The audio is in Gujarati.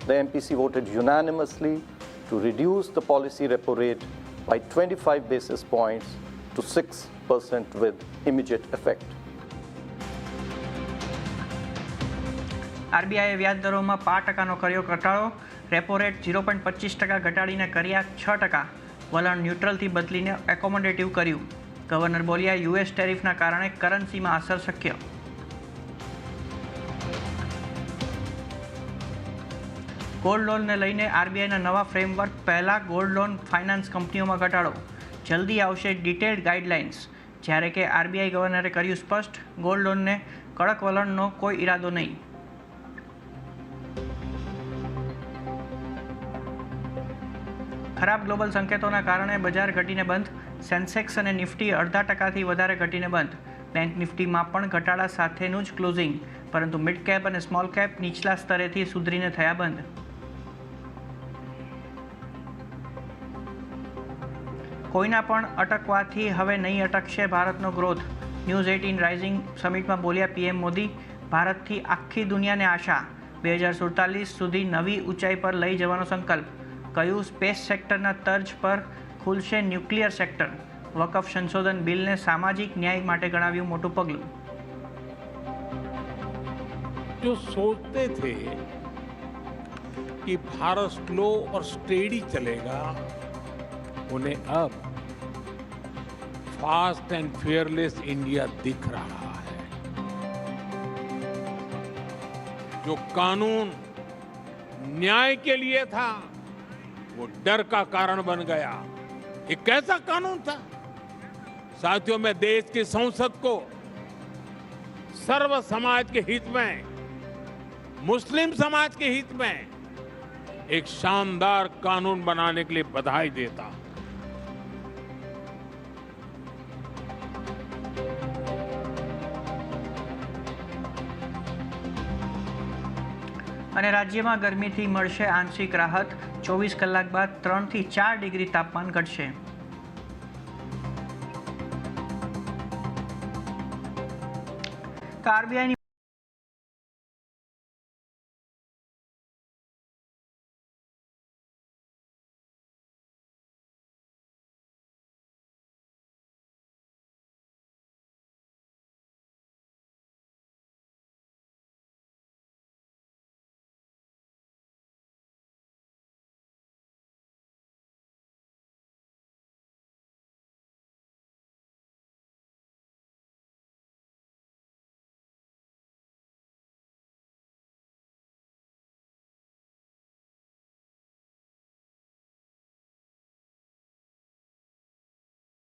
the MPC voted unanimously to reduce the policy repo rate by 25 basis points to 6% with immediate effect. આરબીઆઈએ વ્યાજ દરોમાં 5% કર્યો ઘટાડો. રેપો રેટ 0.25% ઘટાડીને કર્યા 6%. વલણ ન્યુટ્રલથી બદલીને એકોમોડેટિવ કર્યું. ગવર્નર બોલ્યા, યુએસ ટેરિફના કારણે કરન્સીમાં અસર શક્ય. ગોલ્ડ લોનને લઈને આરબીઆઈના નવા ફ્રેમવર્ક પહેલાં ગોલ્ડ લોન ફાઇનાન્સ કંપનીઓમાં ઘટાડો. જલ્દી આવશે ડિટેલ્ડ ગાઈડલાઇન્સ. જ્યારે કે આરબીઆઈ ગવર્નરે કર્યું સ્પષ્ટ, ગોલ્ડ લોનને કડક વલણનો કોઈ ઈરાદો નહીં. ખરાબ ગ્લોબલ સંકેતોના કારણે બજાર ઘટીને બંધ. સેન્સેક્સ અને નિફ્ટી 0.5%થી વધારે ઘટીને બંધ. બેંક નિફ્ટીમાં પણ ઘટાડા સાથેનું જ ક્લોઝિંગ, પરંતુ મિડ કેપ અને સ્મોલ કેપ નીચલા સ્તરેથી સુધરીને થયા બંધ. કોઈના પણ અટકવાથી હવે નહીં અટકશે ભારતનો ગ્રોથ. ન્યૂઝ 18 રાઇઝિંગ સમિટમાં બોલ્યા પીએમ મોદી, ભારતથી આખી દુનિયાને આશા. 2047 સુધી નવી ઊંચાઈ પર લઈ જવાનો સંકલ્પ. કહ્યું, સ્પેસ સેક્ટરના તર્જ પર ખુલશે ન્યુક્લિયર સેક્ટર. વકફ સંશોધન બિલને સામાજિક ન્યાય માટે ગણાવ્યું મોટું પગલું. जो सोचते थे कि भारत स्लो और स्टेडी चलेगा, उन्हें अब फास्ट एंड फियरलेस इंडिया दिख रहा है. जो कानून न्याय के लिए था, वो डर का कारण बन गया. ये कैसा कानून था? साथियों, मैं देश की संसद को सर्व समाज के हित में, मुस्लिम समाज के हित में एक शानदार कानून बनाने के लिए बधाई देता हूं. અને રાજ્યમાં ગરમીથી મળશે આંશિક રાહત. 24 કલાક બાદ 3 થી 4 ડિગ્રી તાપમાન ઘટશે. આરબીઆઈની